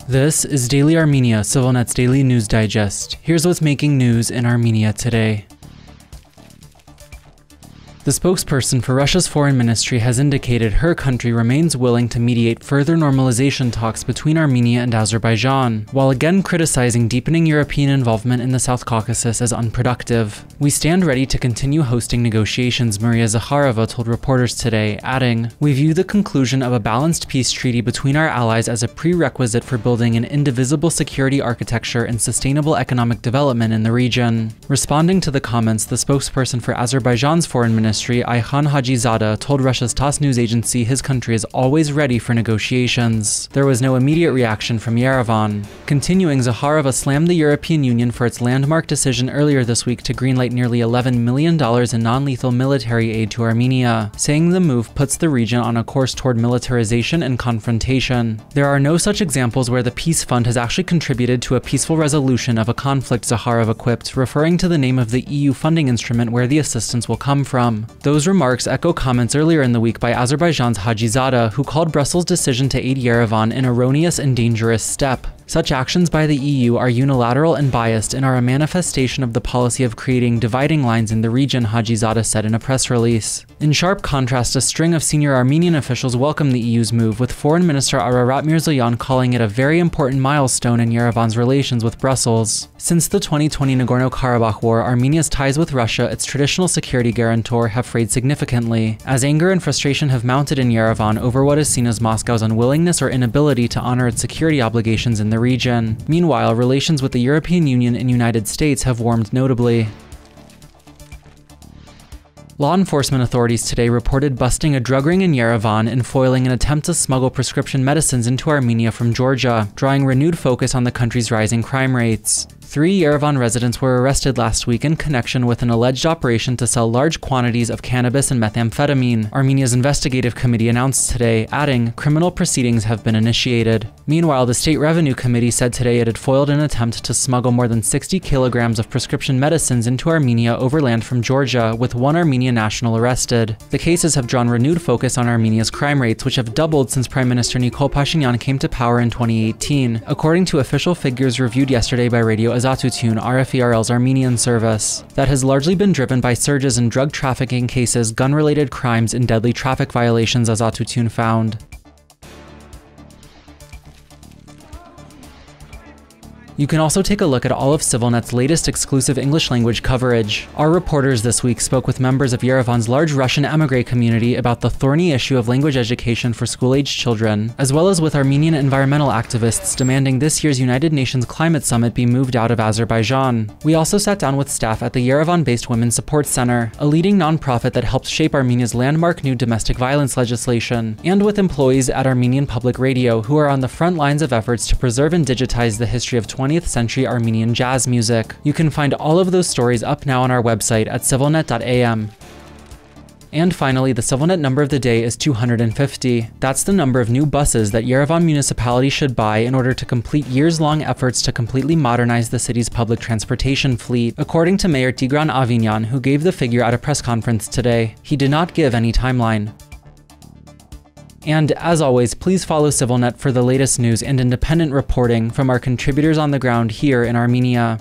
This is Daily Armenia, CivilNet's daily news digest. Here's what's making news in Armenia today. The spokesperson for Russia's foreign ministry has indicated her country remains willing to mediate further normalization talks between Armenia and Azerbaijan, while again criticizing deepening European involvement in the South Caucasus as unproductive. "We stand ready to continue hosting negotiations," Maria Zakharova told reporters today, adding, "We view the conclusion of a balanced peace treaty between our allies as a prerequisite for building an indivisible security architecture and sustainable economic development in the region." Responding to the comments, the spokesperson for Azerbaijan's foreign ministry, Ayhan Hajizada, told Russia's TASS news agency his country is always ready for negotiations. There was no immediate reaction from Yerevan. Continuing, Zakharova slammed the European Union for its landmark decision earlier this week to greenlight nearly $11 million in non-lethal military aid to Armenia, saying the move puts the region on a course toward militarization and confrontation. "There are no such examples where the Peace Fund has actually contributed to a peaceful resolution of a conflict," Zakharova quipped, referring to the name of the EU funding instrument where the assistance will come from. Those remarks echo comments earlier in the week by Azerbaijan's Hajizada, who called Brussels' decision to aid Yerevan an erroneous and dangerous step. "Such actions by the EU are unilateral and biased and are a manifestation of the policy of creating dividing lines in the region," Hajizada said in a press release. In sharp contrast, a string of senior Armenian officials welcomed the EU's move, with Foreign Minister Ararat Mirzoyan calling it a very important milestone in Yerevan's relations with Brussels. Since the 2020 Nagorno-Karabakh war, Armenia's ties with Russia, its traditional security guarantor, have frayed significantly, as anger and frustration have mounted in Yerevan over what is seen as Moscow's unwillingness or inability to honor its security obligations in the region. Meanwhile, relations with the European Union and United States have warmed notably. Law enforcement authorities today reported busting a drug ring in Yerevan and foiling an attempt to smuggle prescription medicines into Armenia from Georgia, drawing renewed focus on the country's rising crime rates. 3 Yerevan residents were arrested last week in connection with an alleged operation to sell large quantities of cannabis and methamphetamine, Armenia's investigative committee announced today, adding, "Criminal proceedings have been initiated." Meanwhile, the State Revenue Committee said today it had foiled an attempt to smuggle more than 60 kilograms of prescription medicines into Armenia overland from Georgia, with 1 Armenian national arrested. The cases have drawn renewed focus on Armenia's crime rates, which have doubled since Prime Minister Nikol Pashinyan came to power in 2018, according to official figures reviewed yesterday by Radio Azatutun, RFERL's Armenian service. That has largely been driven by surges in drug trafficking cases, gun-related crimes, and deadly traffic violations, Azatutun found. You can also take a look at all of CivilNet's latest exclusive English-language coverage. Our reporters this week spoke with members of Yerevan's large Russian émigré community about the thorny issue of language education for school-aged children, as well as with Armenian environmental activists demanding this year's United Nations Climate Summit be moved out of Azerbaijan. We also sat down with staff at the Yerevan-based Women's Support Center, a leading nonprofit that helps shape Armenia's landmark new domestic violence legislation, and with employees at Armenian Public Radio who are on the front lines of efforts to preserve and digitize the history of 20th century Armenian jazz music. You can find all of those stories up now on our website at civilnet.am. And finally, the CivilNet number of the day is 250. That's the number of new buses that Yerevan municipality should buy in order to complete years-long efforts to completely modernize the city's public transportation fleet, according to Mayor Tigran Avinyan, who gave the figure at a press conference today. He did not give any timeline. And as always, please follow CivilNet for the latest news and independent reporting from our contributors on the ground here in Armenia.